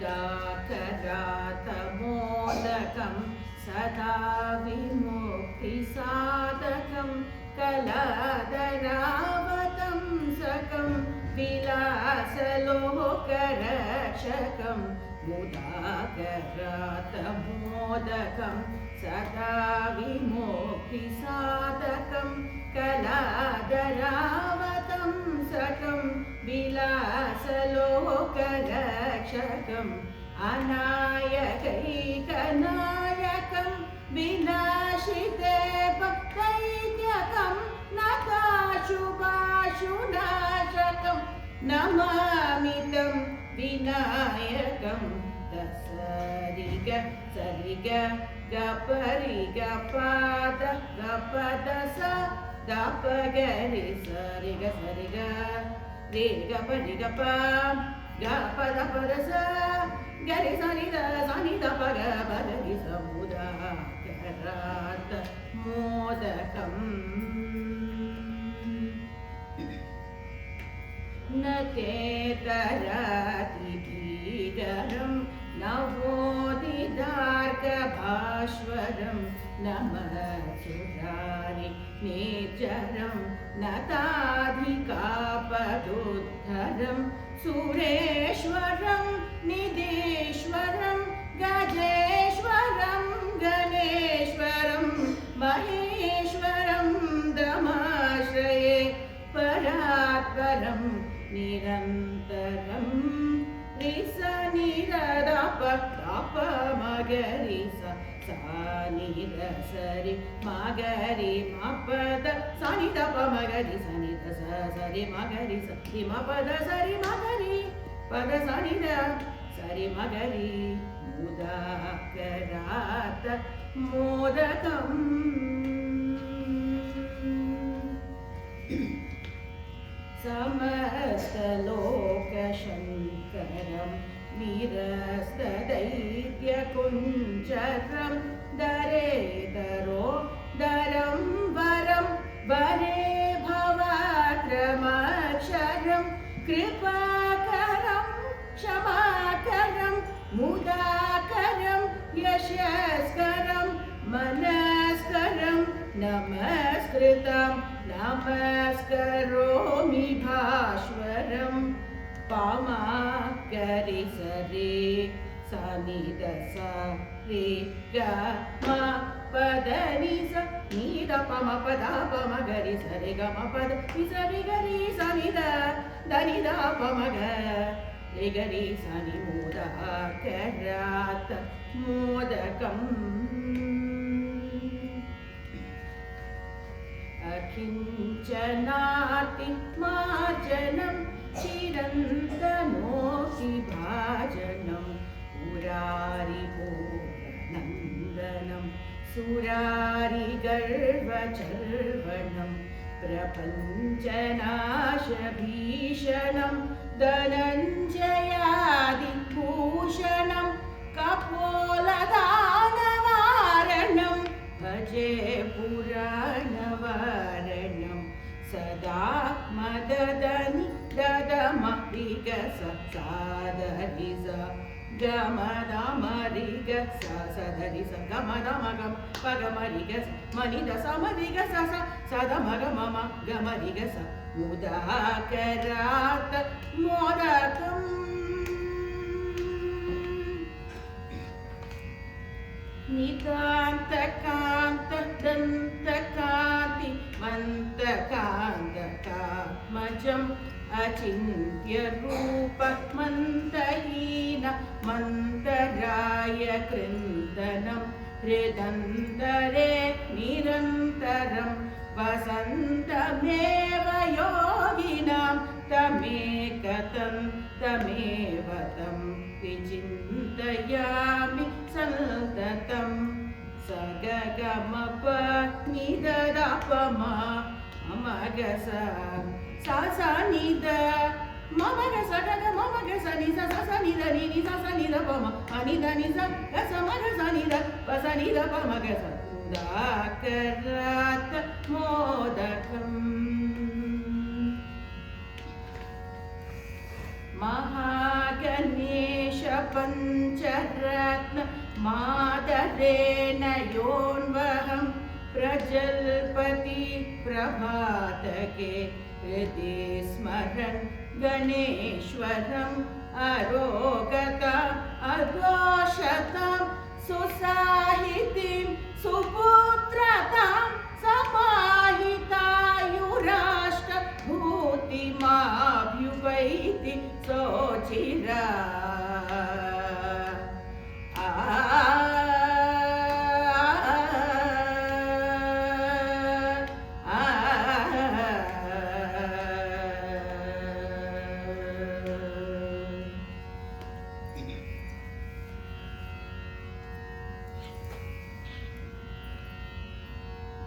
मुदाकरातमोदकं सदा विमुक्तिसाधकं कलादरावतंसकं विलासलोकरक्षकं मुदाकरातमोदकं सदा विमुक्तिसाधकं कलादरावतंसकं विलासलोकरक्षकम् अनायकैकनायकं विनाशिते भक्तैक्यकं नताशुभाशुनाशकं नमामि तं विनायकं दसरिग सरिग गपरिग पाद गपदस दपगरि सरिग सरिग रे गपरिग पा गपद पदस गरि सनि द पग पदनि समुदाकरात मोदकम् न केतराति भीकरं नवोदितार्कभास्वरं नमसुरारि निर्जरं नताधिकापदुद्धरं सुरेश्वरं निधीश्वरं गजेश्वरं गणेश्वरं महेश्वरं दमाश्रये परात्परं निरन्तरं रिसनिरदप तप मगरि सनि मगरि मपद सनि दप मगरि सनि द सरि मगरि सरि मपद सरि मगरि पद सनि द सरि मगरि मुदाकरात मोदकम् समस्तलोकशङ्करं निरस्तदैत्यकुञ्जरं दरेदरो दरं वरं वरे भवात्रमक्षरं कृपाकरं क्षमाकरं मुदाकरं यशस्करं मनस्करं नमस्कृतं नमस्करोमि भास्वरं पामाकरि सरे सनि द रे ग म पदनि स नि द प म पद प म गरि सरे ग म पद नि सरि गरि सनि द नि द प म ग रे गरि सनि मुदाकरात मोदकम् अकिञ्चनाति मार्जनं चिरन्तनोषिभाजनं पुरारिपूर्णनन्दनं सुरारिगर्वचर्वणं प्रपञ्चनाशभीषणं धनञ्जयादिभूषणं कपोलदानवारणं भजे पुराणवारणं सदा मददनि ददम ऋग साधरि स गम ऋग सधरि स गम दम गम पगम ऋग मनि द सम ऋग सदम गम गम ऋग स मुदाकरात मोदकम् नितान्तकान्त दन्तकान्ति मन्तकान्तकात्मजम् अचिन्त्यरूप मन्तहीन मन्तराय कृन्दनं हृदन्तरे निरन्तरं वसन्तमेव योगिनां तमेकतं तमेव तं विचिन्तयामि सन्ततं सगगमप निददप मम गस सा सा निद मम गस गग मम गस नि सा सा नि द नि सा सा नि द प म अनि द नि सा गस म गस नि द प सा नि द प म गस मुदाकरात मोदकम् महागणेश पञ्चरत्न मादरेण योन्वहं प्रजल्पति प्रभातके हृदि स्मरन् गणेश्वरम् अरोगता अदोषतां सुसाहितीं सुपुत्रतां समाहितायुराष्टभूतिमाभ्युपैति सोचिरा